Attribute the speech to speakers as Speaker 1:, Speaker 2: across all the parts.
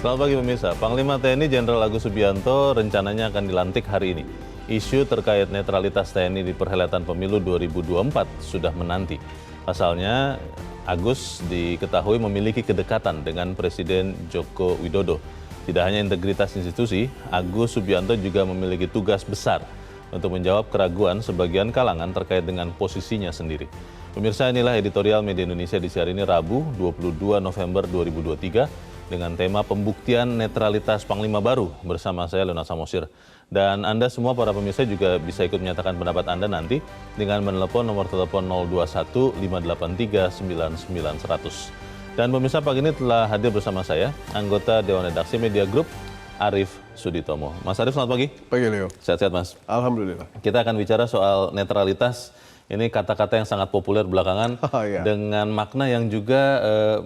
Speaker 1: Selamat pagi pemirsa, Panglima TNI Jenderal Agus Subianto rencananya akan dilantik hari ini. Isu terkait netralitas TNI di perhelatan pemilu 2024 sudah menanti. Pasalnya, Agus diketahui memiliki kedekatan dengan Presiden Joko Widodo. Tidak hanya integritas institusi, Agus Subianto juga memiliki tugas besar untuk menjawab keraguan sebagian kalangan terkait dengan posisinya sendiri. Pemirsa, inilah editorial Media Indonesia di siar ini Rabu 22 November 2023 dengan tema pembuktian netralitas Panglima baru bersama saya Leonard Samosir. Dan Anda semua para pemirsa juga bisa ikut menyatakan pendapat Anda nanti dengan menelepon nomor telepon 021 583 99 100. Dan pemirsa, pagi ini telah hadir bersama saya anggota Dewan Redaksi Media Group Arief Suditomo. Mas Arief, selamat pagi.
Speaker 2: Pagi Leo.
Speaker 1: Sehat-sehat Mas?
Speaker 2: Alhamdulillah.
Speaker 1: Kita akan bicara soal netralitas. Ini kata-kata yang sangat populer belakangan dengan makna yang juga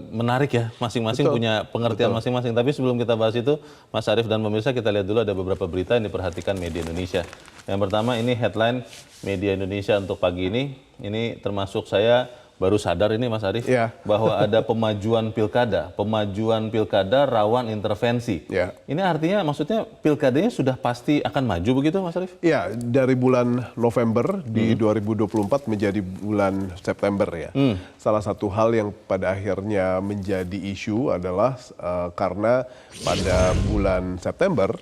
Speaker 1: menarik ya. Masing-masing punya pengertian masing-masing. Tapi sebelum kita bahas itu, Mas Arief dan pemirsa, kita lihat dulu ada beberapa berita yang diperhatikan Media Indonesia. Yang pertama ini headline Media Indonesia untuk pagi ini. Ini termasuk saya baru sadar ini Mas Arief bahwa ada pemajuan pilkada rawan intervensi. Ini artinya maksudnya pilkadanya sudah pasti akan maju begitu Mas Arief?
Speaker 2: Ya, dari bulan November di 2024 menjadi bulan September ya. Salah satu hal yang pada akhirnya menjadi isu adalah karena pada bulan September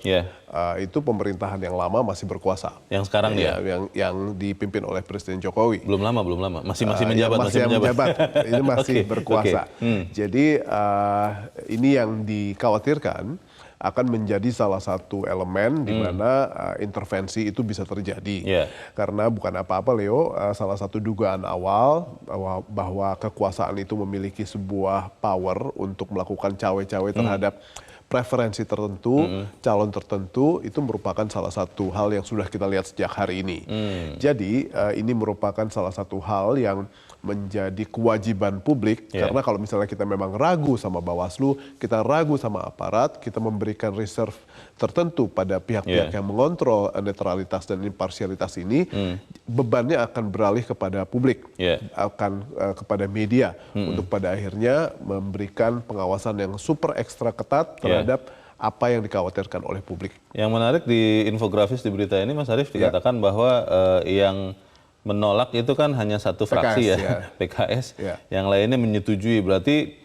Speaker 2: itu pemerintahan yang lama masih berkuasa.
Speaker 1: Yang sekarang
Speaker 2: yang dipimpin oleh Presiden Jokowi.
Speaker 1: Belum lama. Masih menjabat.
Speaker 2: Ini masih berkuasa. Jadi ini yang dikhawatirkan akan menjadi salah satu elemen di mana intervensi itu bisa terjadi. Karena bukan apa-apa Leo, salah satu dugaan awal bahwa kekuasaan itu memiliki sebuah power untuk melakukan cawe-cawe terhadap preferensi tertentu, calon tertentu, itu merupakan salah satu hal yang sudah kita lihat sejak hari ini. Jadi ini merupakan salah satu hal yang menjadi kewajiban publik, karena kalau misalnya kita memang ragu sama Bawaslu, kita ragu sama aparat, kita memberikan reserve tertentu pada pihak-pihak yang mengontrol netralitas dan imparsialitas ini, bebannya akan beralih kepada publik, akan kepada media, untuk pada akhirnya memberikan pengawasan yang super ekstra ketat terhadap apa yang dikhawatirkan oleh publik.
Speaker 1: Yang menarik di infografis di berita ini Mas Arief dikatakan bahwa yang menolak itu kan hanya satu fraksi PKS. Yang lainnya menyetujui, berarti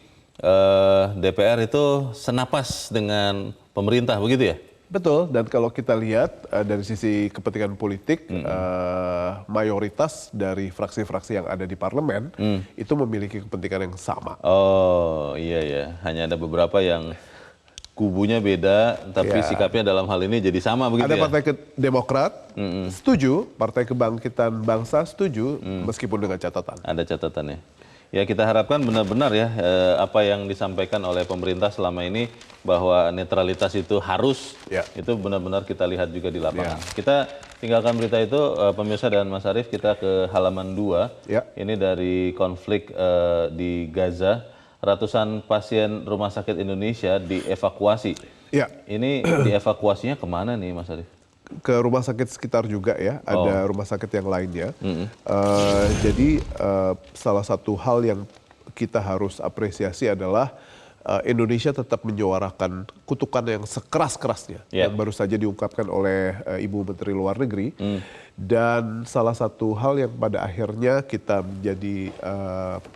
Speaker 1: DPR itu senapas dengan pemerintah begitu ya?
Speaker 2: Betul, dan kalau kita lihat dari sisi kepentingan politik, mayoritas dari fraksi-fraksi yang ada di parlemen itu memiliki kepentingan yang sama.
Speaker 1: Oh iya, hanya ada beberapa yang kubunya beda, tapi sikapnya dalam hal ini jadi sama begitu.
Speaker 2: Ada Partai Demokrat setuju, Partai Kebangkitan Bangsa setuju, meskipun dengan catatan.
Speaker 1: Ada catatannya. Ya, kita harapkan benar-benar ya apa yang disampaikan oleh pemerintah selama ini bahwa netralitas itu harus, itu benar-benar kita lihat juga di lapangan. Kita tinggalkan berita itu, pemirsa dan Mas Arief, kita ke halaman 2. Ini dari konflik di Gaza. Ratusan pasien Rumah Sakit Indonesia dievakuasi. Ini dievakuasinya kemana nih Mas Arief?
Speaker 2: Ke rumah sakit sekitar juga ya, ada rumah sakit yang lainnya. Jadi salah satu hal yang kita harus apresiasi adalah Indonesia tetap menyuarakan kutukan yang sekeras-kerasnya yang baru saja diungkapkan oleh Ibu Menteri Luar Negeri. Dan salah satu hal yang pada akhirnya kita menjadi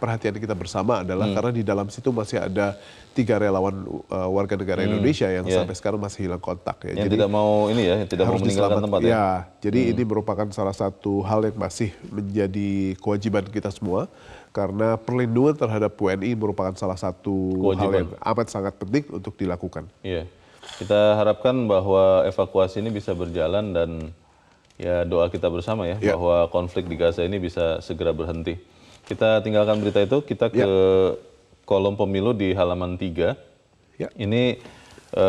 Speaker 2: perhatian kita bersama adalah karena di dalam situ masih ada 3 relawan warga negara Indonesia yang sampai sekarang masih hilang kontak ya.
Speaker 1: Yang jadi, tidak mau ini ya, tidak mau meninggalkan tempat ya.
Speaker 2: Jadi ini merupakan salah satu hal yang masih menjadi kewajiban kita semua. Karena perlindungan terhadap WNI merupakan salah satu hal yang amat sangat penting untuk dilakukan.
Speaker 1: Kita harapkan bahwa evakuasi ini bisa berjalan dan ya doa kita bersama ya bahwa konflik di Gaza ini bisa segera berhenti. Kita tinggalkan berita itu, kita ke kolom pemilu di halaman 3. Ini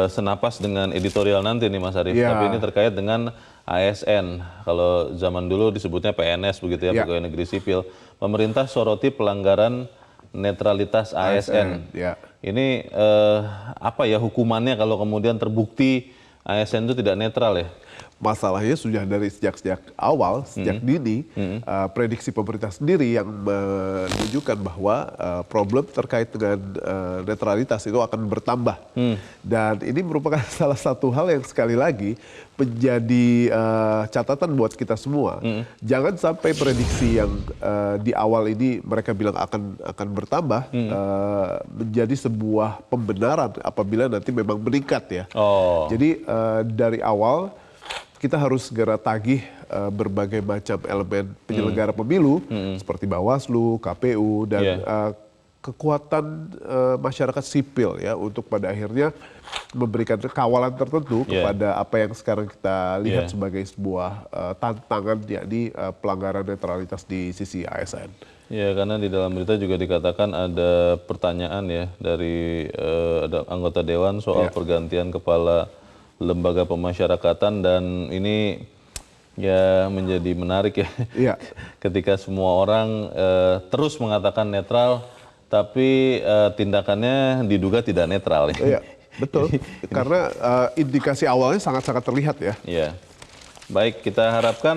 Speaker 1: senapas dengan editorial nanti nih Mas Arief, tapi ini terkait dengan ASN. Kalau zaman dulu disebutnya PNS begitu ya, Pegawai Negeri Sipil. Pemerintah soroti pelanggaran netralitas ASN. Ini apa ya hukumannya kalau kemudian terbukti ASN itu tidak netral ya?
Speaker 2: Masalahnya sudah dari sejak awal, sejak dini, prediksi pemerintah sendiri yang menunjukkan bahwa problem terkait dengan netralitas itu akan bertambah. Dan ini merupakan salah satu hal yang sekali lagi menjadi catatan buat kita semua. Jangan sampai prediksi yang di awal ini mereka bilang akan bertambah menjadi sebuah pembenaran apabila nanti memang meningkat ya. Jadi dari awal kita harus segera tagih berbagai macam elemen penyelenggara pemilu seperti Bawaslu, KPU dan kekuatan masyarakat sipil ya untuk pada akhirnya memberikan kawalan tertentu kepada apa yang sekarang kita lihat sebagai sebuah tantangan, yakni pelanggaran netralitas di sisi ASN.
Speaker 1: Ya, karena di dalam berita juga dikatakan ada pertanyaan ya dari ada anggota dewan soal pergantian kepala lembaga pemasyarakatan, dan ini ya menjadi menarik ya. Ketika semua orang terus mengatakan netral, tapi tindakannya diduga tidak netral.
Speaker 2: Iya, betul. Karena indikasi awalnya sangat-sangat terlihat ya.
Speaker 1: Iya. Baik, kita harapkan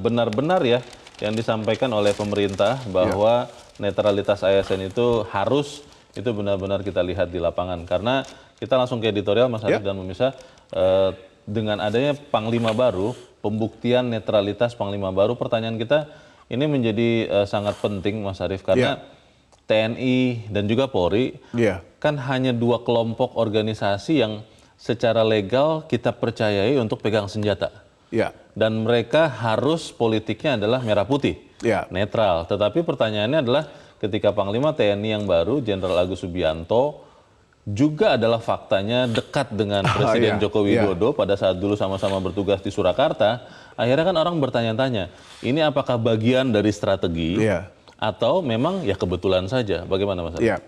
Speaker 1: benar-benar ya yang disampaikan oleh pemerintah bahwa netralitas ASN itu harus, itu benar-benar kita lihat di lapangan. Karena kita langsung ke editorial, Mas Arief dan pemirsa, dengan adanya Panglima baru, pembuktian netralitas Panglima baru, pertanyaan kita ini menjadi sangat penting, Mas Arief, karena TNI dan juga Polri kan hanya dua kelompok organisasi yang secara legal kita percayai untuk pegang senjata. Dan mereka harus politiknya adalah merah putih, netral. Tetapi pertanyaannya adalah ketika Panglima TNI yang baru, Jenderal Agus Subianto, juga adalah faktanya dekat dengan Presiden Joko Widodo pada saat dulu sama-sama bertugas di Surakarta, akhirnya kan orang bertanya-tanya, ini apakah bagian dari strategi atau memang ya kebetulan saja? Bagaimana Mas Arief?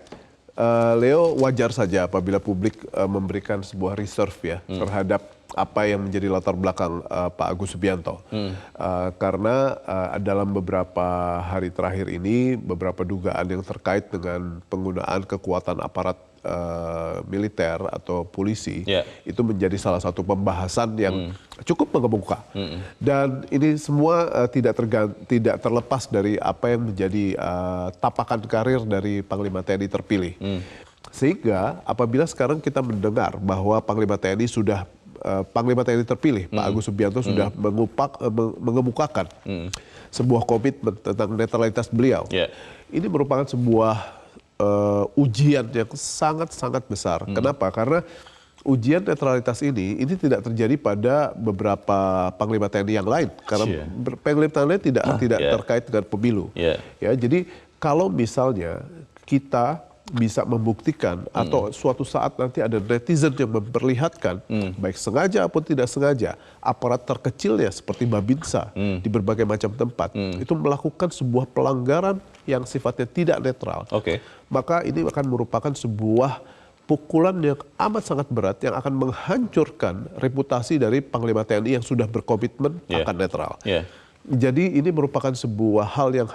Speaker 2: Leo, wajar saja apabila publik memberikan sebuah reserve ya terhadap apa yang menjadi latar belakang Pak Agus Subianto. Karena dalam beberapa hari terakhir ini beberapa dugaan yang terkait dengan penggunaan kekuatan aparat militer atau polisi itu menjadi salah satu pembahasan yang cukup mengemuka. Dan ini semua tidak terlepas dari apa yang menjadi tapakan karir dari Panglima TNI terpilih. Sehingga apabila sekarang kita mendengar bahwa Panglima TNI terpilih, Pak Agus Subianto sudah mengemukakan sebuah komitmen tentang netralitas beliau. Ini merupakan sebuah ujian yang sangat-sangat besar. Kenapa? Karena ujian netralitas ini tidak terjadi pada beberapa Panglima TNI yang lain. Karena Panglima TNI tidak terkait dengan pemilu. Ya, jadi kalau misalnya kita bisa membuktikan atau suatu saat nanti ada netizen yang memperlihatkan baik sengaja ataupun tidak sengaja aparat terkecilnya seperti Babinsa di berbagai macam tempat itu melakukan sebuah pelanggaran yang sifatnya tidak netral, maka ini akan merupakan sebuah pukulan yang amat sangat berat yang akan menghancurkan reputasi dari Panglima TNI yang sudah berkomitmen akan netral. Jadi ini merupakan sebuah hal yang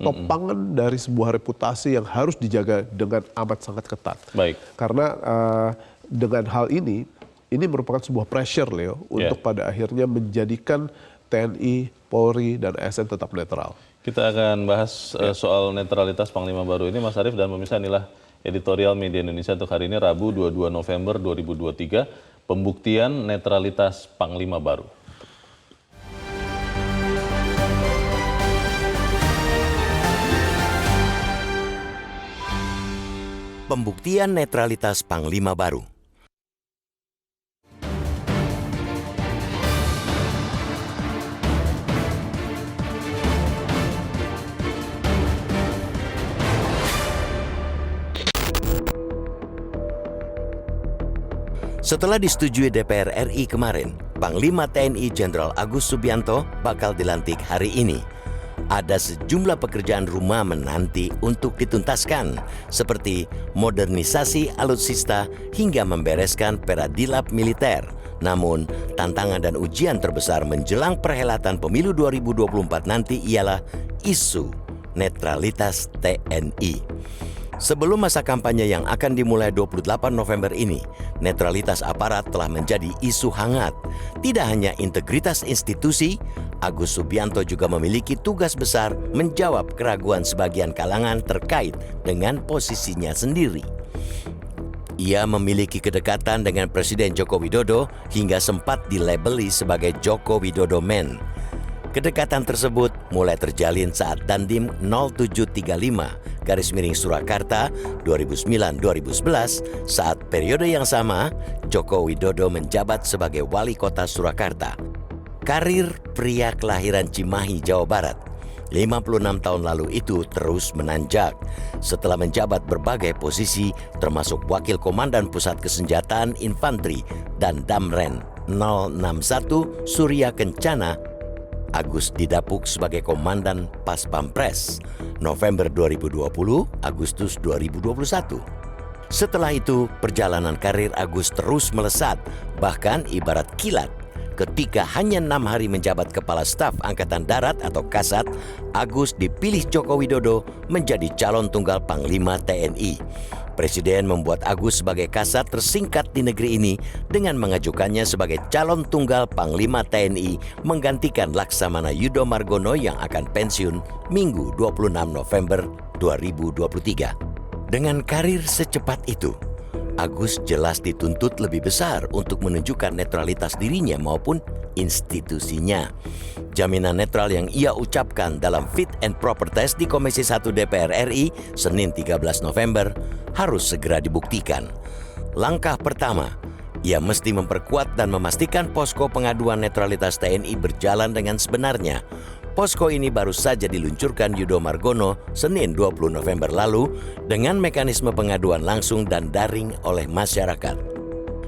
Speaker 2: topangan dari sebuah reputasi yang harus dijaga dengan amat sangat ketat. Karena dengan hal ini merupakan sebuah pressure, Leo, untuk pada akhirnya menjadikan TNI, Polri, dan ASN tetap netral.
Speaker 1: Kita akan bahas soal netralitas Panglima baru ini, Mas Arief dan pemirsa. Inilah editorial Media Indonesia untuk hari ini, Rabu 22 November 2023, pembuktian netralitas Panglima baru.
Speaker 3: Pembuktian netralitas Panglima baru. Setelah disetujui DPR RI kemarin, Panglima TNI Jenderal Agus Subianto bakal dilantik hari ini. Ada sejumlah pekerjaan rumah menanti untuk dituntaskan, seperti modernisasi alutsista hingga membereskan peradilab militer. Namun, tantangan dan ujian terbesar menjelang perhelatan pemilu 2024 nanti ialah isu netralitas TNI. Sebelum masa kampanye yang akan dimulai 28 November ini, netralitas aparat telah menjadi isu hangat. Tidak hanya integritas institusi, Agus Subianto juga memiliki tugas besar menjawab keraguan sebagian kalangan terkait dengan posisinya sendiri. Ia memiliki kedekatan dengan Presiden Joko Widodo hingga sempat dilabeli sebagai Joko Widodo Man. Kedekatan tersebut mulai terjalin saat Dandim 0735/Surakarta 2009-2011 saat periode yang sama Joko Widodo menjabat sebagai wali kota Surakarta. Karir pria kelahiran Cimahi, Jawa Barat 56 tahun lalu itu terus menanjak setelah menjabat berbagai posisi termasuk Wakil Komandan Pusat Kesenjataan Infanteri dan Damren 061 Surya Kencana. Agus didapuk sebagai Komandan Pas Pampres November 2020, Agustus 2021. Setelah itu, perjalanan karir Agus terus melesat, bahkan ibarat kilat. Ketika hanya 6 hari menjabat Kepala Staf Angkatan Darat atau Kasat, Agus dipilih Joko Widodo menjadi calon tunggal Panglima TNI. Presiden membuat Agus sebagai kasat tersingkat di negeri ini dengan mengajukannya sebagai calon tunggal Panglima TNI menggantikan Laksamana Yudo Margono yang akan pensiun Minggu 26 November 2023. Dengan karir secepat itu, Agus jelas dituntut lebih besar untuk menunjukkan netralitas dirinya maupun institusinya. Jaminan netral yang ia ucapkan dalam fit and proper test di Komisi 1 DPR RI Senin 13 November harus segera dibuktikan. Langkah pertama, ia mesti memperkuat dan memastikan posko pengaduan netralitas TNI berjalan dengan sebenarnya. Posko ini baru saja diluncurkan Yudo Margono Senin 20 November lalu dengan mekanisme pengaduan langsung dan daring oleh masyarakat.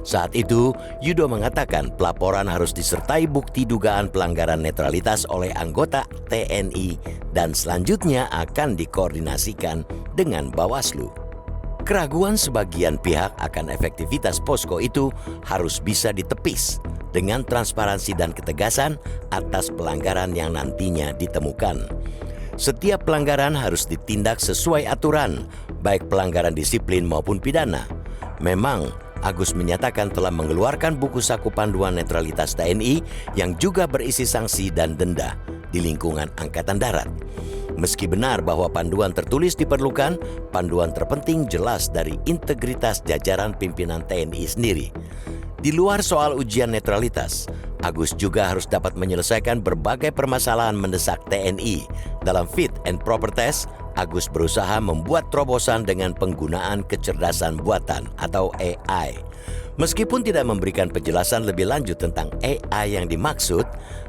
Speaker 3: Saat itu, Yudo mengatakan pelaporan harus disertai bukti dugaan pelanggaran netralitas oleh anggota TNI dan selanjutnya akan dikoordinasikan dengan Bawaslu. Keraguan sebagian pihak akan efektivitas posko itu harus bisa ditepis dengan transparansi dan ketegasan atas pelanggaran yang nantinya ditemukan. Setiap pelanggaran harus ditindak sesuai aturan, baik pelanggaran disiplin maupun pidana. Memang, Agus menyatakan telah mengeluarkan buku saku panduan netralitas TNI yang juga berisi sanksi dan denda di lingkungan Angkatan Darat. Meski benar bahwa panduan tertulis diperlukan, panduan terpenting jelas dari integritas jajaran pimpinan TNI sendiri. Di luar soal ujian netralitas, Agus juga harus dapat menyelesaikan berbagai permasalahan mendesak TNI. Dalam fit and proper test, Agus berusaha membuat terobosan dengan penggunaan kecerdasan buatan atau AI. Meskipun tidak memberikan penjelasan lebih lanjut tentang AI yang dimaksud,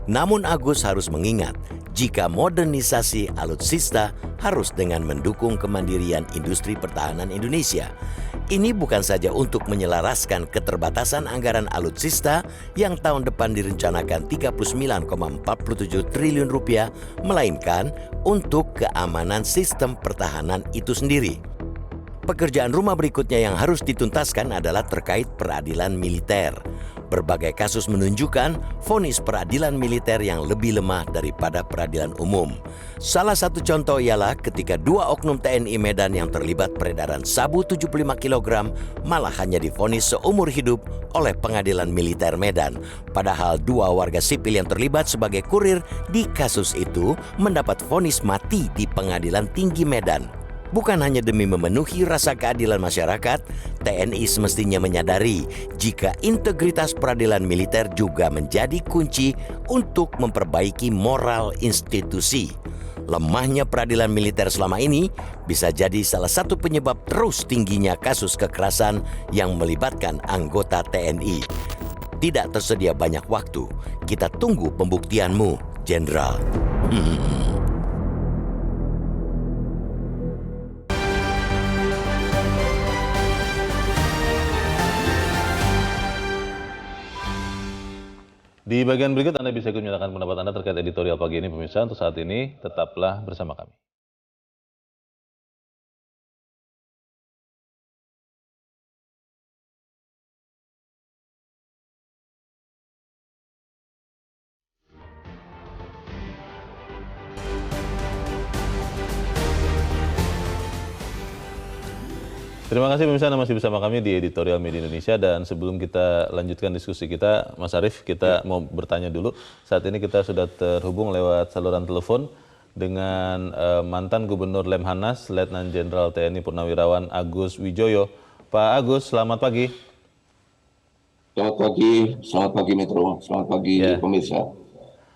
Speaker 3: namun Agus harus mengingat jika modernisasi alutsista harus dengan mendukung kemandirian industri pertahanan Indonesia. Ini bukan saja untuk menyelaraskan keterbatasan anggaran alutsista yang tahun depan direncanakan 39,47 triliun rupiah, melainkan untuk keamanan sistem pertahanan itu sendiri. Pekerjaan rumah berikutnya yang harus dituntaskan adalah terkait peradilan militer. Berbagai kasus menunjukkan vonis peradilan militer yang lebih lemah daripada peradilan umum. Salah satu contoh ialah ketika 2 oknum TNI Medan yang terlibat peredaran sabu 75 kg malah hanya divonis seumur hidup oleh pengadilan militer Medan. Padahal 2 warga sipil yang terlibat sebagai kurir di kasus itu mendapat vonis mati di Pengadilan Tinggi Medan. Bukan hanya demi memenuhi rasa keadilan masyarakat, TNI semestinya menyadari jika integritas peradilan militer juga menjadi kunci untuk memperbaiki moral institusi. Lemahnya peradilan militer selama ini bisa jadi salah satu penyebab terus tingginya kasus kekerasan yang melibatkan anggota TNI. Tidak tersedia banyak waktu, kita tunggu pembuktianmu, Jenderal.
Speaker 1: Di bagian berikut Anda bisa ikut menyatakan pendapat Anda terkait editorial pagi ini, pemirsa. Untuk saat ini, tetaplah bersama kami. Terima kasih pemirsa, Anda masih bersama kami di Editorial Media Indonesia, dan sebelum kita lanjutkan diskusi kita, Mas Arief, kita mau bertanya dulu. Saat ini kita sudah terhubung lewat saluran telepon dengan mantan Gubernur Lemhanas, Letnan Jenderal TNI Purnawirawan Agus Wijoyo. Pak Agus, selamat pagi.
Speaker 4: Selamat pagi Metro, selamat pagi pemirsa.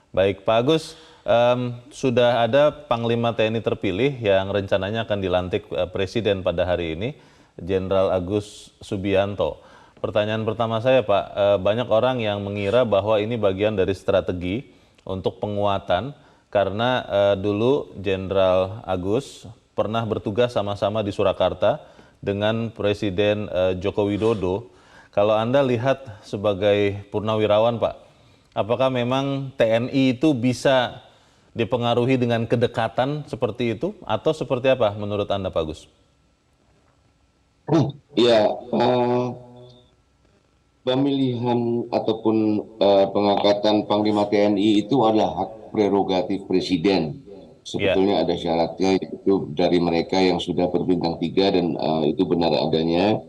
Speaker 1: Baik, Pak Agus, sudah ada Panglima TNI terpilih yang rencananya akan dilantik Presiden pada hari ini, Jenderal Agus Subianto. Pertanyaan pertama saya, Pak, banyak orang yang mengira bahwa ini bagian dari strategi untuk penguatan karena dulu Jenderal Agus pernah bertugas sama-sama di Surakarta dengan Presiden Joko Widodo. Kalau Anda lihat sebagai purnawirawan, Pak, apakah memang TNI itu bisa dipengaruhi dengan kedekatan seperti itu atau seperti apa menurut Anda, Pak Agus?
Speaker 4: Ya, pemilihan ataupun pengangkatan Panglima TNI itu adalah hak prerogatif Presiden. Sebetulnya ada syaratnya, yaitu dari mereka yang sudah berbintang 3 dan itu benar adanya.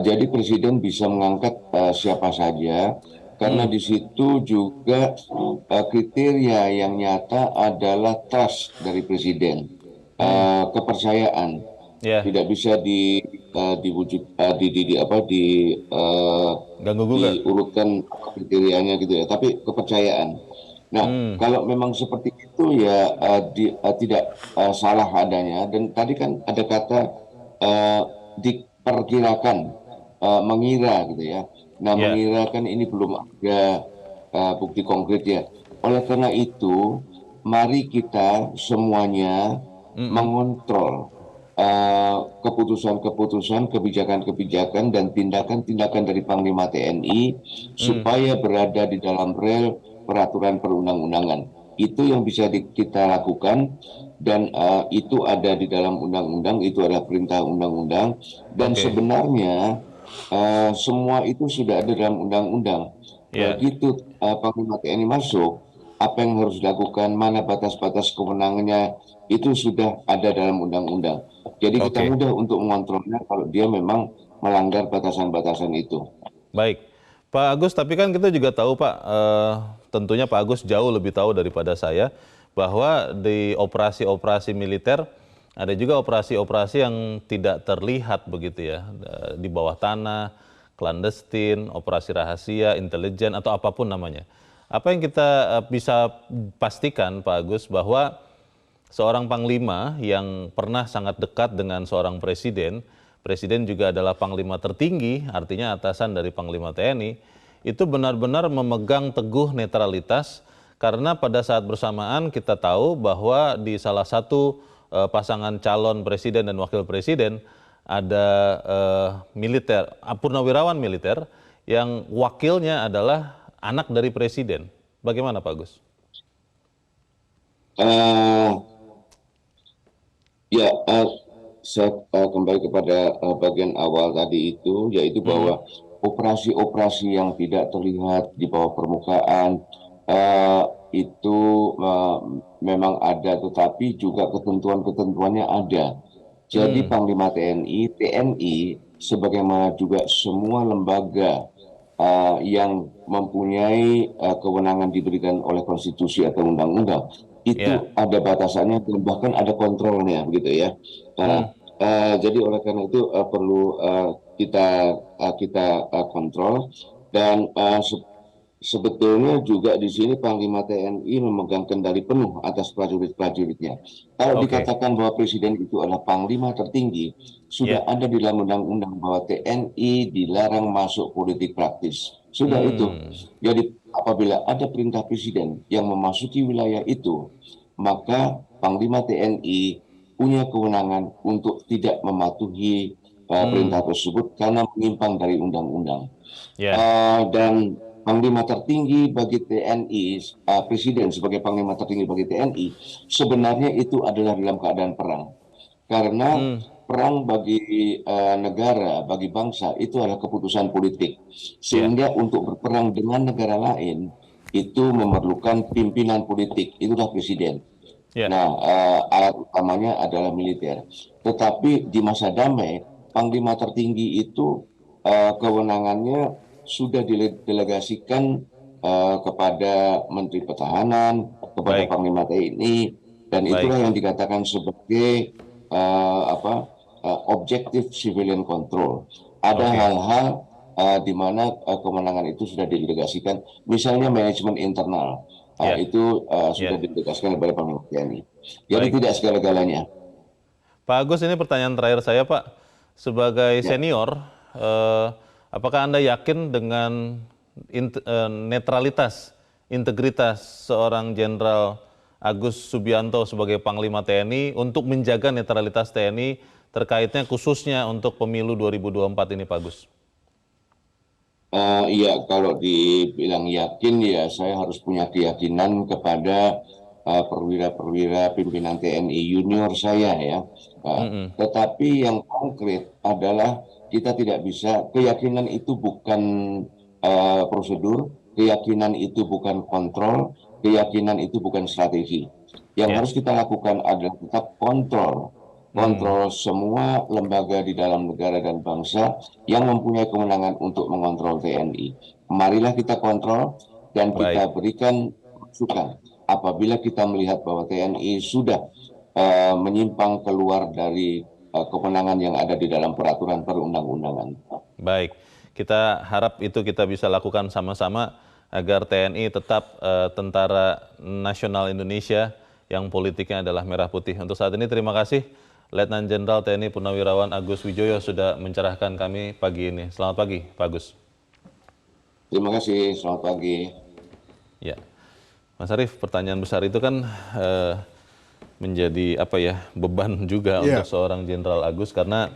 Speaker 4: Jadi Presiden bisa mengangkat siapa saja, karena di situ juga kriteria yang nyata adalah trust dari Presiden, kepercayaan. Tidak bisa diurutkan kriterianya gitu ya, tapi kepercayaan. Nah, kalau memang seperti itu ya tidak salah adanya. Dan tadi kan ada kata diperkirakan, mengira gitu ya. Nah, mengira kan ini belum ada bukti konkret ya. Oleh karena itu, mari kita semuanya mengontrol keputusan-keputusan, kebijakan-kebijakan, dan tindakan-tindakan dari Panglima TNI supaya berada di dalam rel peraturan perundang-undangan. Itu yang bisa kita lakukan, dan itu ada di dalam undang-undang, itu adalah perintah undang-undang, dan sebenarnya semua itu sudah ada dalam undang-undang. Begitu Panglima TNI masuk, apa yang harus dilakukan, mana batas-batas kewenangannya, itu sudah ada dalam undang-undang. Jadi kita mudah untuk mengontrolnya kalau dia memang melanggar batasan-batasan itu.
Speaker 1: Baik, Pak Agus, tapi kan kita juga tahu, Pak, tentunya Pak Agus jauh lebih tahu daripada saya, bahwa di operasi-operasi militer ada juga operasi-operasi yang tidak terlihat begitu ya, di bawah tanah, clandestine, operasi rahasia, intelijen, atau apapun namanya. Apa yang kita bisa pastikan, Pak Agus, bahwa seorang panglima yang pernah sangat dekat dengan seorang presiden, presiden juga adalah panglima tertinggi, artinya atasan dari Panglima TNI, itu benar-benar memegang teguh netralitas, karena pada saat bersamaan kita tahu bahwa di salah satu pasangan calon presiden dan wakil presiden ada militer, purnawirawan militer yang wakilnya adalah anak dari presiden. Bagaimana, Pak Agus?
Speaker 4: Saya kembali kepada bagian awal tadi itu, yaitu bahwa operasi-operasi yang tidak terlihat di bawah permukaan itu memang ada, tetapi juga ketentuan-ketentuannya ada. Jadi Panglima TNI sebagaimana juga semua lembaga yang mempunyai kewenangan diberikan oleh konstitusi atau undang-undang, itu ada batasannya dan bahkan ada kontrolnya, begitu ya. Jadi oleh karena itu perlu kita kontrol, dan sebetulnya juga di sini Panglima TNI memegang kendali penuh atas prajurit-prajuritnya. Kalau dikatakan bahwa presiden itu adalah panglima tertinggi, sudah ada di dalam undang-undang bahwa TNI dilarang masuk politik praktis. Sudah itu. Jadi apabila ada perintah presiden yang memasuki wilayah itu, maka Panglima TNI punya kewenangan untuk tidak mematuhi perintah tersebut karena menyimpang dari undang-undang. Dan Panglima tertinggi bagi TNI, Presiden sebagai Panglima tertinggi bagi TNI, sebenarnya itu adalah dalam keadaan perang. Karena perang bagi negara, bagi bangsa, itu adalah keputusan politik. Sehingga untuk berperang dengan negara lain, itu memerlukan pimpinan politik, itulah Presiden. Nah, alat utamanya adalah militer. Tetapi di masa damai, Panglima tertinggi itu kewenangannya sudah didelegasikan kepada Menteri Pertahanan, kepada Panglima TNI, dan itulah yang dikatakan sebagai objective civilian control. Ada hal-hal di mana kewenangan itu sudah didelegasikan, misalnya manajemen internal, itu sudah didelegasikan kepada Panglima TNI. Jadi tidak segala-galanya.
Speaker 1: Pak Agus, ini pertanyaan terakhir saya, Pak. Sebagai senior, apakah Anda yakin dengan netralitas, integritas seorang Jenderal Agus Subianto sebagai Panglima TNI untuk menjaga netralitas TNI terkaitnya khususnya untuk pemilu 2024 ini, Pak Agus?
Speaker 4: Iya, kalau dibilang yakin ya saya harus punya keyakinan kepada perwira-perwira pimpinan TNI junior saya ya. Tetapi yang konkret adalah kita tidak bisa, keyakinan itu bukan prosedur, keyakinan itu bukan kontrol, keyakinan itu bukan strategi. Yang harus kita lakukan adalah tetap kontrol semua lembaga di dalam negara dan bangsa yang mempunyai kewenangan untuk mengontrol TNI. Marilah kita kontrol dan kita berikan masukan apabila kita melihat bahwa TNI sudah menyimpang keluar dari kewenangan yang ada di dalam peraturan perundang-undangan.
Speaker 1: Baik, kita harap itu kita bisa lakukan sama-sama agar TNI tetap Tentara Nasional Indonesia yang politiknya adalah merah putih. Untuk saat ini terima kasih Letnan Jenderal TNI Purnawirawan Agus Wijoyo sudah mencerahkan kami pagi ini. Selamat pagi, Pak Agus.
Speaker 4: Terima kasih, selamat pagi.
Speaker 1: Ya, Mas Arief, pertanyaan besar itu kan menjadi beban juga untuk seorang Jenderal Agus karena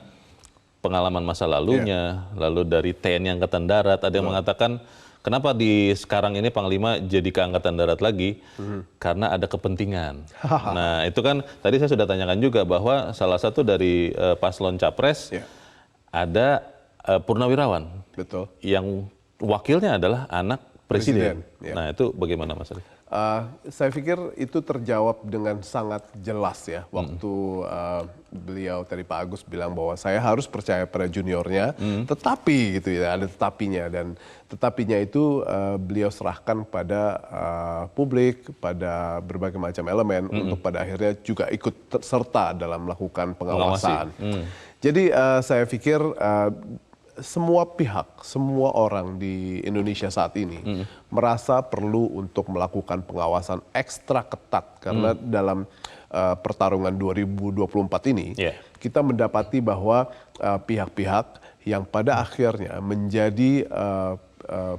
Speaker 1: pengalaman masa lalunya, lalu dari TNI Angkatan Darat, ada yang mengatakan kenapa di sekarang ini Panglima jadi ke Angkatan Darat lagi? Karena ada kepentingan. Nah itu kan tadi saya sudah tanyakan juga bahwa salah satu dari paslon Capres ada Purnawirawan.
Speaker 2: Betul.
Speaker 1: Yang wakilnya adalah anak Presiden. Nah itu bagaimana Mas Arief?
Speaker 2: Saya pikir itu terjawab dengan sangat jelas ya waktu beliau tadi Pak Agus bilang bahwa saya harus percaya pada juniornya, tetapi gitu ya, ada tetapinya, dan tetapinya itu beliau serahkan pada publik, pada berbagai macam elemen untuk pada akhirnya juga ikut serta dalam melakukan pengawasan. Jadi saya pikir semua pihak, semua orang di Indonesia saat ini merasa perlu untuk melakukan pengawasan ekstra ketat karena dalam pertarungan 2024 ini kita mendapati bahwa pihak-pihak yang pada akhirnya menjadi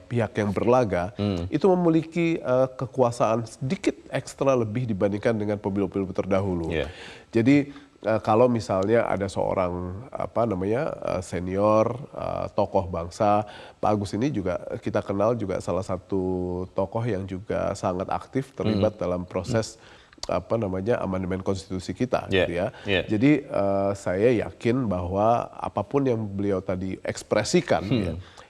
Speaker 2: pihak yang berlaga itu memiliki kekuasaan sedikit ekstra lebih dibandingkan dengan pemilu-pemilu terdahulu. Jadi kalau misalnya ada seorang senior tokoh bangsa, Pak Agus ini juga kita kenal juga salah satu tokoh yang juga sangat aktif terlibat dalam proses amandemen konstitusi kita, gitu ya. Jadi saya yakin bahwa apapun yang beliau tadi ekspresikan,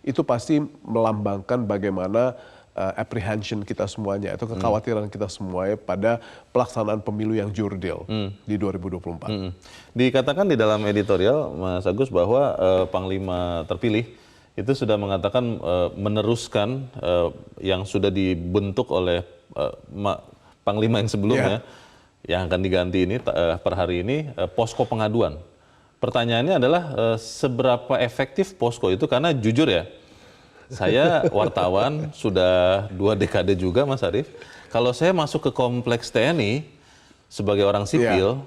Speaker 2: itu pasti melambangkan bagaimana apprehension kita semuanya, atau kekhawatiran kita semuanya pada pelaksanaan pemilu yang jurdil di 2024.
Speaker 1: Dikatakan di dalam editorial Mas Agus bahwa Panglima terpilih itu sudah mengatakan meneruskan yang sudah dibentuk oleh Panglima yang sebelumnya, yang akan diganti ini per hari ini, posko pengaduan. Pertanyaannya adalah seberapa efektif posko itu, karena jujur ya, saya wartawan sudah 2 dekade juga Mas Arief. Kalau saya masuk ke kompleks TNI sebagai orang sipil,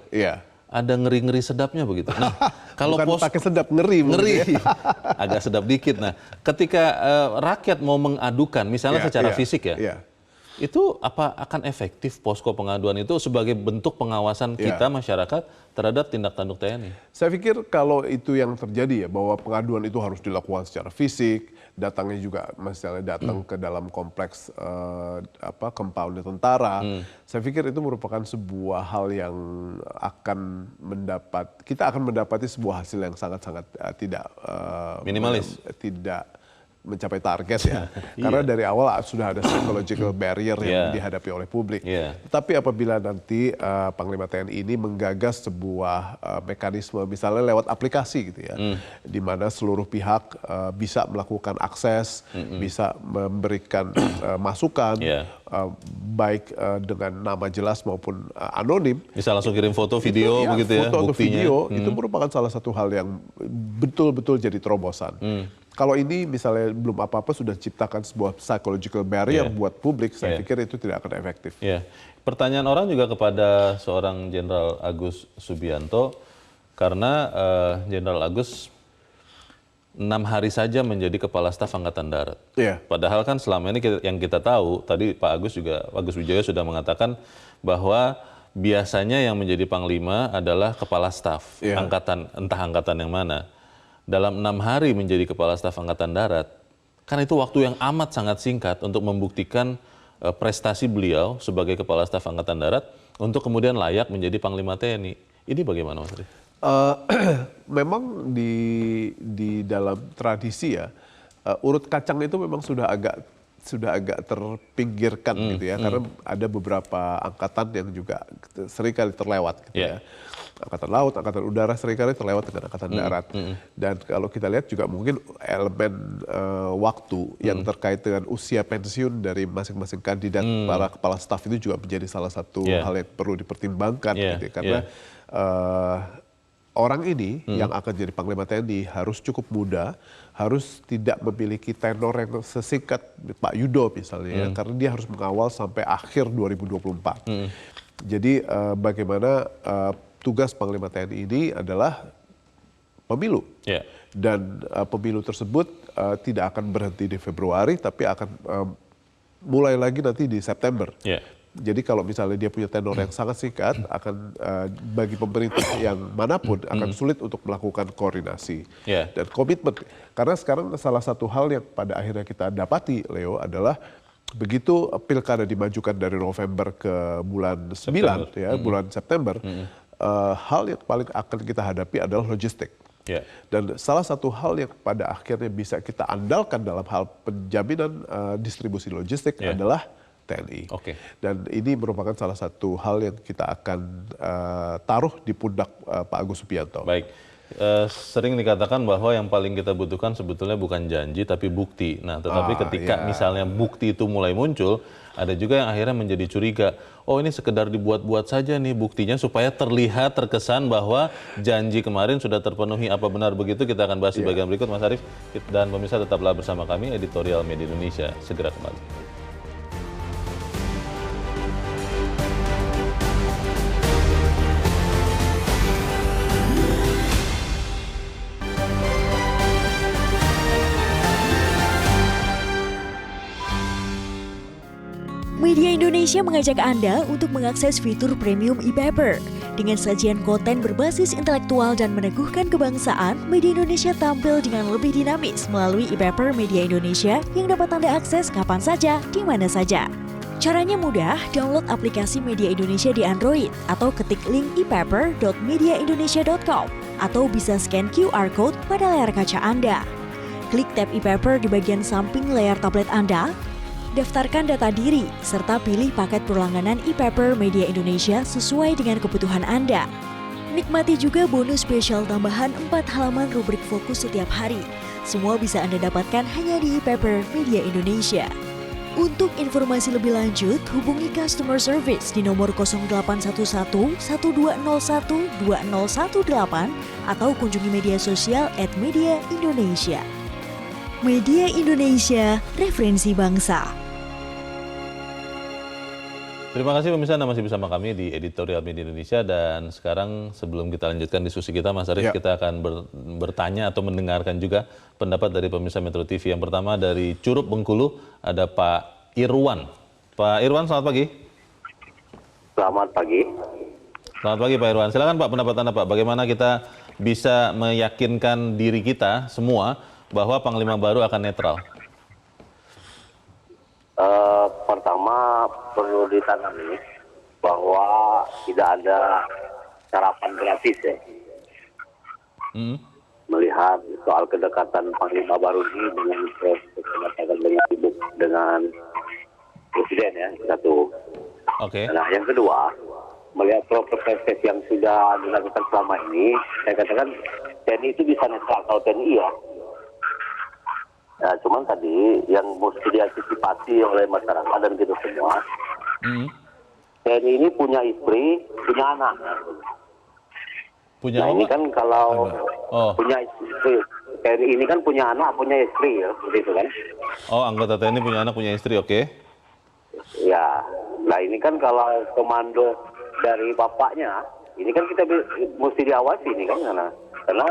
Speaker 1: ada ngeri-ngeri sedapnya begitu. Nah, kalau
Speaker 2: bukan pakai sedap, ngeri.
Speaker 1: Agak sedap dikit. Nah, ketika rakyat mau mengadukan, misalnya secara fisik itu apa akan efektif posko pengaduan itu sebagai bentuk pengawasan kita masyarakat terhadap tindak tanduk TNI?
Speaker 2: Saya pikir kalau itu yang terjadi ya, bahwa pengaduan itu harus dilakukan secara fisik, datangnya juga misalnya datang ke dalam kompleks compound tentara. Saya pikir itu merupakan sebuah hal yang kita akan mendapati sebuah hasil yang sangat-sangat tidak
Speaker 1: minimalis,
Speaker 2: tidak mencapai target ya. Karena dari awal sudah ada psychological barrier yang dihadapi oleh publik. Tapi apabila nanti Panglima TNI ini menggagas sebuah mekanisme misalnya lewat aplikasi gitu ya, di mana seluruh pihak bisa melakukan akses, bisa memberikan masukan, baik dengan nama jelas maupun anonim.
Speaker 1: Bisa langsung kirim foto, video begitu ya,
Speaker 2: foto atau
Speaker 1: buktinya.
Speaker 2: video itu merupakan salah satu hal yang betul-betul jadi terobosan. Kalau ini misalnya belum apa-apa sudah ciptakan sebuah psychological barrier buat publik, saya pikir itu tidak akan efektif.
Speaker 1: Pertanyaan orang juga kepada seorang Jenderal Agus Subianto, karena Jenderal Agus 6 hari saja menjadi Kepala Staf Angkatan Darat. Padahal kan selama ini yang kita tahu, tadi Pak Agus Wijoyo sudah mengatakan bahwa biasanya yang menjadi Panglima adalah Kepala Staf Angkatan, entah angkatan yang mana. Dalam 6 hari menjadi Kepala Staf Angkatan Darat, kan itu waktu yang amat sangat singkat untuk membuktikan prestasi beliau sebagai Kepala Staf Angkatan Darat untuk kemudian layak menjadi Panglima TNI. Ini bagaimana Mas Arief?
Speaker 2: Memang di dalam tradisi ya, urut kacang itu memang sudah agak terpinggirkan gitu ya, karena ada beberapa angkatan yang juga seringkali terlewat gitu ya. Angkatan Laut, Angkatan Udara seringkali terlewat dengan Angkatan Darat. Dan kalau kita lihat juga mungkin elemen waktu yang terkait dengan usia pensiun dari masing-masing kandidat para kepala staf itu juga menjadi salah satu hal yang perlu dipertimbangkan gitu ya. Karena orang ini yang akan jadi Panglima TNI harus cukup muda, harus tidak memiliki tenor yang sesingkat Pak Yudo misalnya, karena dia harus mengawal sampai akhir 2024. Jadi bagaimana tugas Panglima TNI ini adalah pemilu. Dan pemilu tersebut tidak akan berhenti di Februari, tapi akan mulai lagi nanti di September. Jadi kalau misalnya dia punya tenor yang sangat singkat, akan bagi pemerintah yang manapun akan sulit untuk melakukan koordinasi dan komitmen. Karena sekarang salah satu hal yang pada akhirnya kita dapati, Leo, adalah begitu pilkada dimajukan dari November ke bulan 9, bulan September, hal yang paling akan kita hadapi adalah logistik. Dan salah satu hal yang pada akhirnya bisa kita andalkan dalam hal penjaminan distribusi logistik adalah TNI. Dan ini merupakan salah satu hal yang kita akan taruh di pundak Pak Agus Subianto.
Speaker 1: Baik, sering dikatakan bahwa yang paling kita butuhkan sebetulnya bukan janji tapi bukti. Nah, tetapi ketika misalnya bukti itu mulai muncul, ada juga yang akhirnya menjadi curiga. Oh, ini sekedar dibuat-buat saja nih buktinya supaya terlihat, terkesan bahwa janji kemarin sudah terpenuhi. Apa benar begitu? Kita akan bahas di bagian berikut, Mas Arief. Dan pemirsa tetaplah bersama kami, Editorial Media Indonesia. Segera kembali.
Speaker 5: Media Indonesia mengajak Anda untuk mengakses fitur premium e-paper. Dengan sajian konten berbasis intelektual dan meneguhkan kebangsaan, Media Indonesia tampil dengan lebih dinamis melalui e-paper Media Indonesia yang dapat Anda akses kapan saja, di mana saja. Caranya mudah, download aplikasi Media Indonesia di Android atau ketik link e-paper.mediaindonesia.com atau bisa scan QR Code pada layar kaca Anda. Klik tab e-paper di bagian samping layar tablet Anda, daftarkan data diri, serta pilih paket berlangganan e-paper Media Indonesia sesuai dengan kebutuhan Anda. Nikmati juga bonus spesial tambahan 4 halaman rubrik fokus setiap hari. Semua bisa Anda dapatkan hanya di e-paper Media Indonesia. Untuk informasi lebih lanjut, hubungi customer service di nomor 0811 1201 2018 atau kunjungi media sosial @Media Indonesia. Media Indonesia, referensi bangsa.
Speaker 1: Terima kasih pemirsa, Anda masih bersama kami di Editorial Media Indonesia. Dan sekarang sebelum kita lanjutkan diskusi kita, Mas Arief, kita akan bertanya atau mendengarkan juga pendapat dari pemirsa Metro TV. Yang pertama dari Curup Bengkulu, ada Pak Irwan. Pak Irwan, selamat pagi.
Speaker 6: Selamat pagi.
Speaker 1: Selamat pagi Pak Irwan. Silakan Pak, pendapat Anda Pak. Bagaimana kita bisa meyakinkan diri kita semua bahwa Panglima baru akan netral?
Speaker 6: Pertama perlu ditanami bahwa tidak ada sarapan gratis ya. melihat soal kedekatan Panglima baru ini dengan Presiden ya, satu.
Speaker 1: Oke.
Speaker 6: Nah, yang kedua, melihat proses yang sudah dilakukan selama ini, saya katakan TNI itu bisa netral kalau TNI ya. Nah, cuman tadi yang mesti diantisipasi oleh masyarakat dan kita semua, TNI ini punya istri, punya anak.
Speaker 1: Punya
Speaker 6: Nah,
Speaker 1: apa?
Speaker 6: ini kan kalau
Speaker 1: Oh.
Speaker 6: punya istri, TNI ini kan punya anak, punya istri ya, begitu kan?
Speaker 1: Oh, anggota TNI punya anak, punya istri, oke.
Speaker 6: Ya, nah ini kan kalau komando dari bapaknya, ini kan kita mesti diawasi ini kan, karena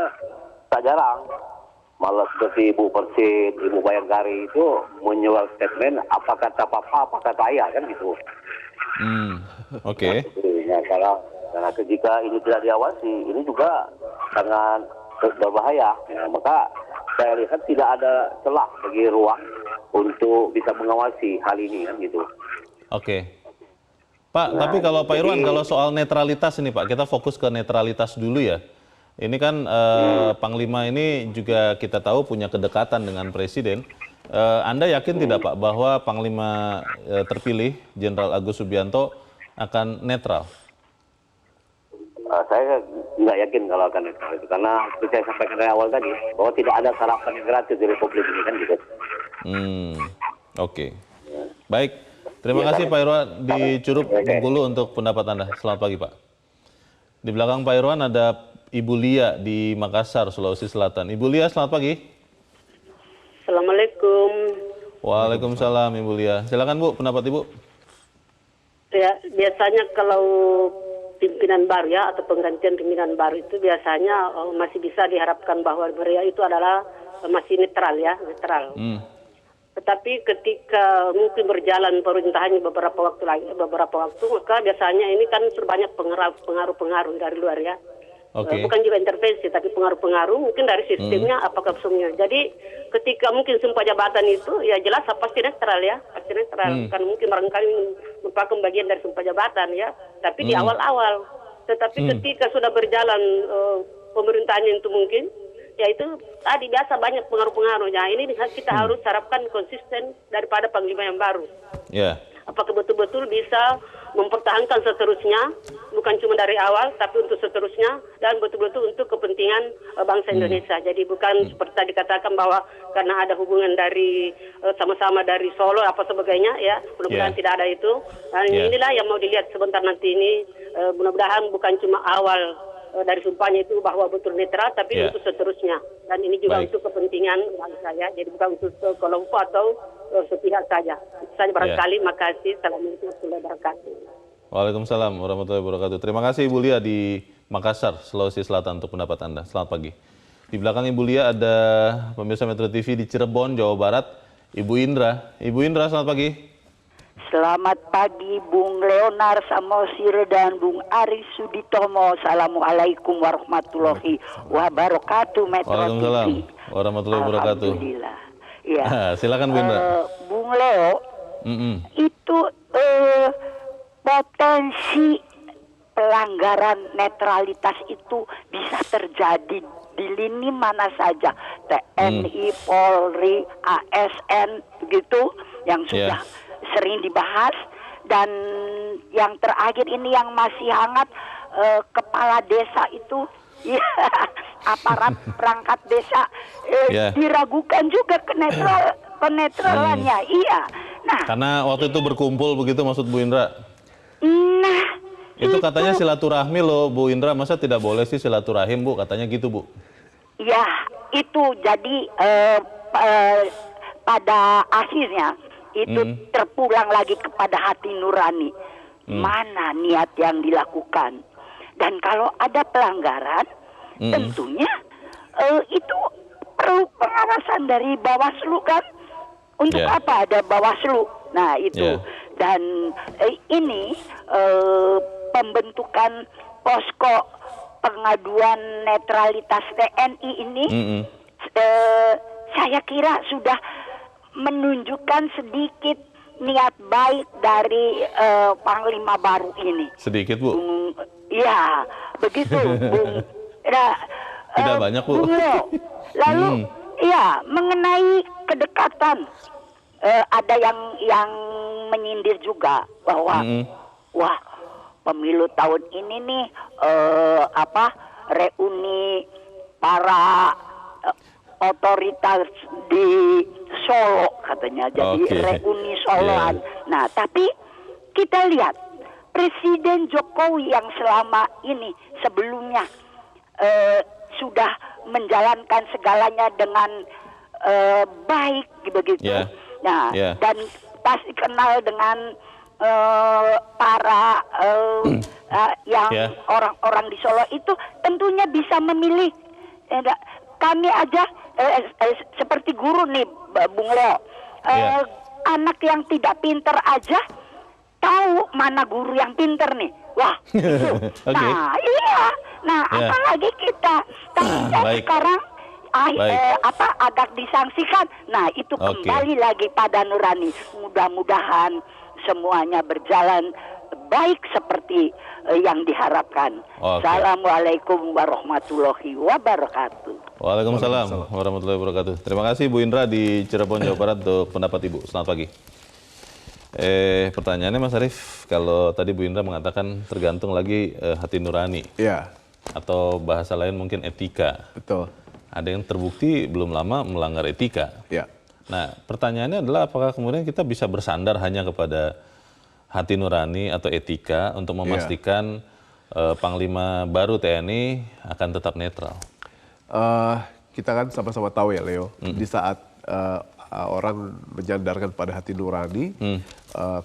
Speaker 6: tak jarang malah seperti Ibu Persit, Ibu Bayangkari itu menjual statement apa kata papa, apa kata ayah kan gitu.
Speaker 1: Oke.
Speaker 6: Nah, karena jika ini tidak diawasi, ini juga sangat berbahaya. Nah, maka saya lihat tidak ada celah bagi ruang untuk bisa mengawasi hal ini kan gitu.
Speaker 1: Oke. Pak, tapi kalau Pak Irwan, kalau soal netralitas ini Pak, kita fokus ke netralitas dulu ya. Ini kan Panglima ini juga kita tahu punya kedekatan dengan Presiden. Anda yakin tidak Pak bahwa Panglima terpilih, Jenderal Agus Subianto, akan netral?
Speaker 6: Saya nggak yakin kalau akan netral itu, karena seperti saya sampaikan dari awal tadi, bahwa tidak ada sarapan yang gratis di Republik ini kan gitu.
Speaker 1: Oke. Baik, terima kasih Pak Irwan di Curug, Bengkulu untuk pendapat Anda. Selamat pagi Pak. Di belakang Pak Irwan ada Ibu Lia di Makassar, Sulawesi Selatan. Ibu Lia, selamat pagi.
Speaker 7: Assalamualaikum.
Speaker 1: Waalaikumsalam Ibu Lia. Silakan Bu, pendapat Ibu.
Speaker 7: Ya, biasanya kalau pimpinan baru ya atau penggantian pimpinan baru itu biasanya masih bisa diharapkan bahwa mereka itu adalah masih netral ya, netral. Tetapi ketika mungkin berjalan pemerintahannya beberapa waktu, maka biasanya ini kan terbanyak pengaruh-pengaruh dari luar ya.
Speaker 1: Oke.
Speaker 7: Bukan juga intervensi, tapi pengaruh-pengaruh mungkin dari sistemnya apakah semua. Jadi ketika mungkin sumpah jabatan itu ya jelas pasti netral ya, pasti netral. Kan mungkin barangkali merupakan bagian dari sumpah jabatan ya, tapi di awal-awal. Tetapi ketika sudah berjalan pemerintahannya itu mungkin, ya itu tadi biasa banyak pengaruh-pengaruhnya. Ini kita harus harapkan konsisten daripada Panglima yang baru.
Speaker 1: Ya.
Speaker 7: Apakah betul-betul bisa mempertahankan seterusnya, bukan cuma dari awal, tapi untuk seterusnya, dan betul-betul untuk kepentingan bangsa Indonesia. Jadi bukan seperti tadi dikatakan bahwa karena ada hubungan dari sama-sama dari Solo, apa sebagainya, ya mudah-mudahan tidak ada itu. Dan inilah yang mau dilihat sebentar nanti ini, mudah-mudahan bukan cuma awal dari sumpahnya itu bahwa betul netral, tapi untuk seterusnya. Dan ini juga untuk kepentingan bangsa ya, jadi bukan untuk kelompok atau sepihak saja. Itu saja barangkali. Makasih. Assalamualaikum warahmatullahi wabarakatuh.
Speaker 1: Waalaikumsalam warahmatullahi wabarakatuh. Terima kasih Ibu Lia di Makassar, Sulawesi Selatan untuk pendapat Anda. Selamat pagi. Di belakang Ibu Lia ada pemirsa Metro TV di Cirebon, Jawa Barat, Ibu Indra. Ibu Indra, selamat pagi.
Speaker 8: Selamat pagi Bung Leonar Samosir dan Bung Aris Suditomo. Assalamualaikum warahmatullahi wabarakatuh. Metro
Speaker 1: Waalaikumsalam
Speaker 8: TV.
Speaker 1: warahmatullahi wabarakatuh.
Speaker 8: Alhamdulillah. Ya.
Speaker 1: Silakan Bu Indra.
Speaker 8: Bung Leo, itu potensi pelanggaran netralitas itu bisa terjadi di lini mana saja, TNI, Polri, ASN, begitu yang sudah sering dibahas. Dan yang terakhir ini yang masih hangat, kepala desa itu, aparat perangkat desa diragukan juga penetralannya. Iya. Nah,
Speaker 1: karena waktu itu berkumpul begitu maksud Bu Indra.
Speaker 8: Nah,
Speaker 1: itu katanya silaturahmi loh Bu Indra, masa tidak boleh sih silaturahim Bu, katanya gitu Bu.
Speaker 8: Ya, itu jadi pada akhirnya itu terpulang lagi kepada hati nurani. Mana niat yang dilakukan. Dan kalau ada pelanggaran, tentunya itu perlu pengawasan dari Bawaslu kan. Untuk apa ada Bawaslu? Nah itu. Dan ini pembentukan posko pengaduan netralitas TNI ini, saya kira sudah menunjukkan sedikit niat baik dari Panglima baru ini.
Speaker 1: Sedikit Bu?
Speaker 8: Ya, begitu Bung. Nah,
Speaker 1: Tidak banyak, Bu.
Speaker 8: Bung Leo. Lalu ya mengenai kedekatan, ada yang menyindir juga bahwa wah, pemilu tahun ini nih reuni para otoritas di Solo katanya, jadi reuni Soloan. Nah, tapi kita lihat Presiden Jokowi yang selama ini sebelumnya sudah menjalankan segalanya dengan baik begitu. Nah, dan pasti kenal dengan para yang orang-orang di Solo itu tentunya bisa memilih. Kami aja seperti guru nih, Bung Leo, anak yang tidak pinter aja tahu mana guru yang pinter nih. Wah, itu. Nah, iya. Nah, apalagi kita. Tapi sekarang agak disangsikan. Nah, itu kembali lagi pada nurani. Mudah-mudahan semuanya berjalan baik seperti yang diharapkan. Assalamualaikum warahmatullahi wabarakatuh.
Speaker 1: Waalaikumsalam warahmatullahi wabarakatuh. Terima kasih Bu Indra di Cirebon, Jawa Barat untuk pendapat Ibu. Selamat pagi. Pertanyaannya Mas Arief, kalau tadi Bu Indra mengatakan tergantung lagi hati nurani.
Speaker 2: Ya.
Speaker 1: Atau bahasa lain mungkin etika.
Speaker 2: Betul.
Speaker 1: Ada yang terbukti belum lama melanggar etika.
Speaker 2: Ya.
Speaker 1: Nah, pertanyaannya adalah apakah kemudian kita bisa bersandar hanya kepada hati nurani atau etika untuk memastikan Panglima baru TNI akan tetap netral?
Speaker 2: Kita kan sama-sama tahu ya, Leo, di saat orang menyandarkan pada hati nurani,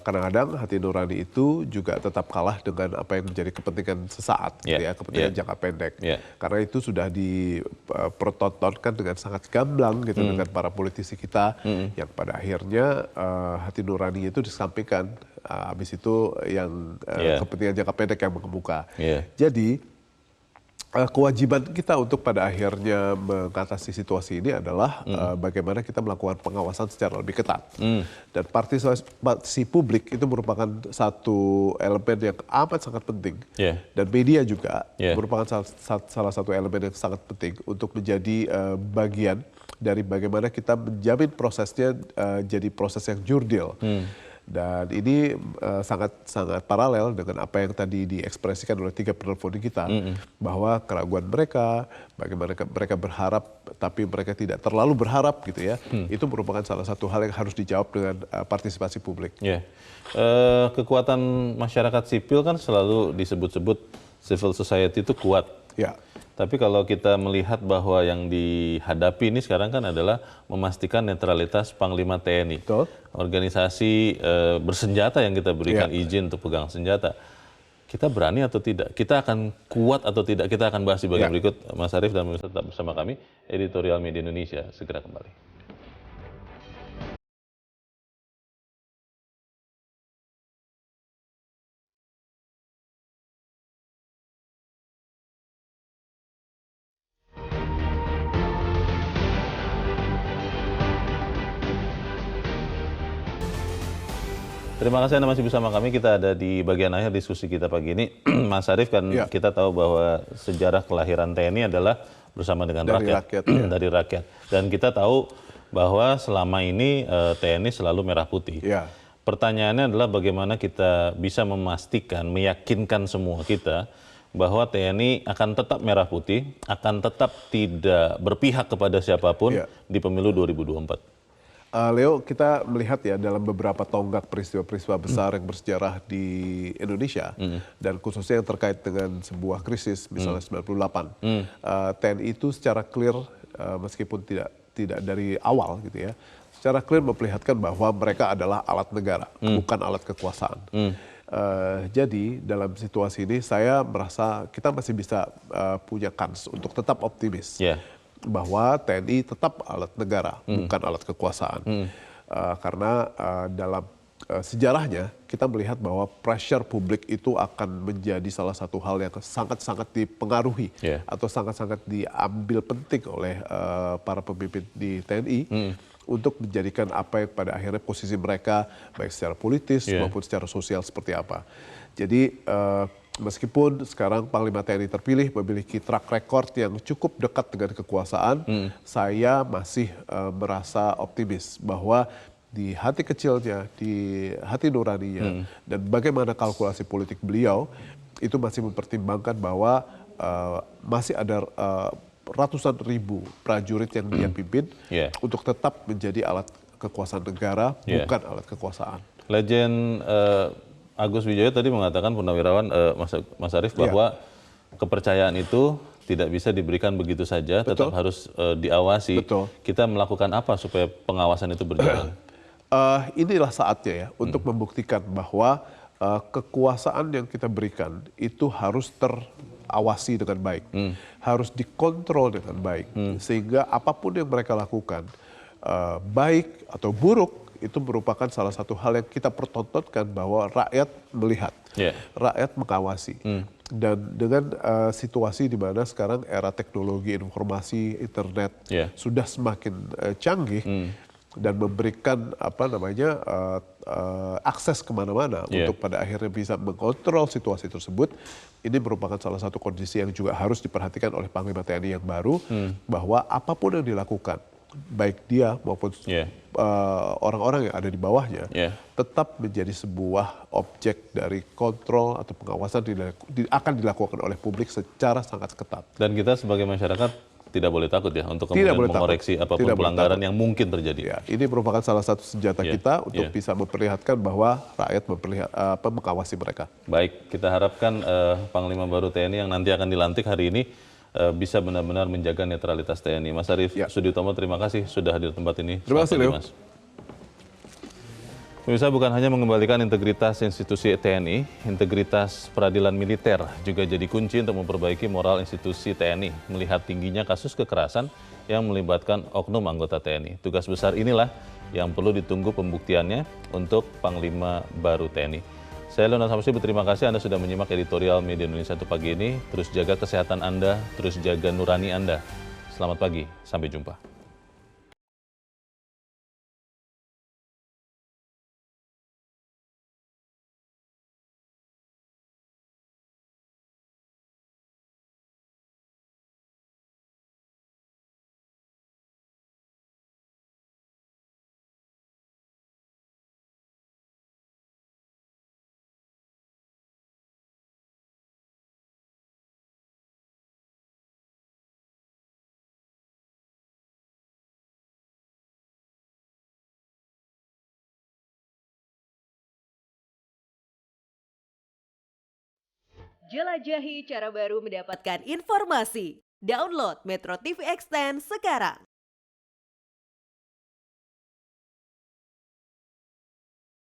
Speaker 2: kadang-kadang hati nurani itu juga tetap kalah dengan apa yang menjadi kepentingan sesaat, gitu ya, kepentingan jangka pendek. Karena itu sudah dipertontonkan dengan sangat gamblang gitu dengan para politisi kita, yang pada akhirnya hati nurani itu disampaikan. Habis itu yang kepentingan jangka pendek yang mengemuka. Jadi kewajiban kita untuk pada akhirnya mengatasi situasi ini adalah bagaimana kita melakukan pengawasan secara lebih ketat. Dan partisipasi publik itu merupakan satu elemen yang amat sangat penting. Dan media juga merupakan salah satu elemen yang sangat penting untuk menjadi bagian dari bagaimana kita menjamin prosesnya jadi proses yang jurdil. Dan ini sangat paralel dengan apa yang tadi diekspresikan oleh 3 penelpon kita, bahwa keraguan mereka, bagaimana mereka berharap tapi mereka tidak terlalu berharap gitu ya, itu merupakan salah satu hal yang harus dijawab dengan partisipasi publik.
Speaker 1: Kekuatan masyarakat sipil kan selalu disebut-sebut civil society itu kuat. Tapi kalau kita melihat bahwa yang dihadapi ini sekarang kan adalah memastikan netralitas Panglima TNI. Organisasi bersenjata yang kita berikan izin untuk pegang senjata. Kita berani atau tidak? Kita akan kuat atau tidak? Kita akan bahas di bagian berikut. Mas Arief dan Pemirsa tetap bersama kami. Editorial Media Indonesia segera kembali. Terima kasih Anda masih bersama kami. Kita ada di bagian akhir diskusi kita pagi ini. Mas Arief, kan kita tahu bahwa sejarah kelahiran TNI adalah bersama dengan rakyat. Dari rakyat. Dan kita tahu bahwa selama ini TNI selalu merah putih. Pertanyaannya adalah bagaimana kita bisa memastikan, meyakinkan semua kita bahwa TNI akan tetap merah putih, akan tetap tidak berpihak kepada siapapun di pemilu 2024.
Speaker 2: Leo, kita melihat ya dalam beberapa tonggak peristiwa-peristiwa besar yang bersejarah di Indonesia, dan khususnya yang terkait dengan sebuah krisis, misalnya 98, TNI itu secara clear, meskipun tidak dari awal gitu ya, secara clear memperlihatkan bahwa mereka adalah alat negara, bukan alat kekuasaan. Jadi dalam situasi ini saya merasa kita masih bisa punya kans untuk tetap optimis. Bahwa TNI tetap alat negara, bukan alat kekuasaan. Karena dalam sejarahnya kita melihat bahwa pressure publik itu akan menjadi salah satu hal yang sangat-sangat dipengaruhi atau sangat-sangat diambil penting oleh para pemimpin di TNI untuk menjadikan apa yang pada akhirnya posisi mereka baik secara politis maupun secara sosial seperti apa. Jadi Meskipun sekarang Panglima TNI terpilih memiliki track record yang cukup dekat dengan kekuasaan, saya masih merasa optimis bahwa di hati kecilnya, di hati nuraninya, dan bagaimana kalkulasi politik beliau, itu masih mempertimbangkan bahwa masih ada ratusan ribu prajurit yang dia pimpin untuk tetap menjadi alat kekuasaan negara, bukan alat kekuasaan.
Speaker 1: Legend Agus Wijoyo tadi mengatakan, Purnawirawan Mas Arief, bahwa kepercayaan itu tidak bisa diberikan begitu saja, tetap harus diawasi. Kita melakukan apa supaya pengawasan itu berjalan?
Speaker 2: Inilah saatnya ya untuk membuktikan bahwa kekuasaan yang kita berikan itu harus terawasi dengan baik, harus dikontrol dengan baik, sehingga apapun yang mereka lakukan, baik atau buruk, itu merupakan salah satu hal yang kita pertontonkan bahwa rakyat melihat, rakyat mengawasi. Dan dengan situasi di mana sekarang era teknologi informasi, internet sudah semakin canggih dan memberikan akses kemana-mana untuk pada akhirnya bisa mengontrol situasi tersebut, ini merupakan salah satu kondisi yang juga harus diperhatikan oleh Panglima TNI yang baru, bahwa apapun yang dilakukan, baik dia maupun orang-orang yang ada di bawahnya, tetap menjadi sebuah objek dari kontrol atau pengawasan akan dilakukan oleh publik secara sangat ketat.
Speaker 1: Dan kita sebagai masyarakat tidak boleh takut ya untuk kemudian mengoreksi apapun pelanggaran yang mungkin terjadi.
Speaker 2: Ini merupakan salah satu senjata kita untuk bisa memperlihatkan bahwa rakyat mengawasi mereka.
Speaker 1: Baik, kita harapkan Panglima baru TNI yang nanti akan dilantik hari ini bisa benar-benar menjaga netralitas TNI. Mas Arief Sudiutomo, terima kasih sudah hadir di tempat ini.
Speaker 2: Terima kasih, Leo.
Speaker 1: Pemirsa, bukan hanya mengembalikan integritas institusi TNI, integritas peradilan militer juga jadi kunci untuk memperbaiki moral institusi TNI, melihat tingginya kasus kekerasan yang melibatkan oknum anggota TNI. Tugas besar inilah yang perlu ditunggu pembuktiannya untuk Panglima baru TNI. Saya Leonard Samsi, berterima kasih Anda sudah menyimak editorial Media Indonesia untuk pagi ini. Terus jaga kesehatan Anda, terus jaga nurani Anda. Selamat pagi, sampai jumpa.
Speaker 9: Jelajahi cara baru mendapatkan informasi. Download Metro TV Extend sekarang.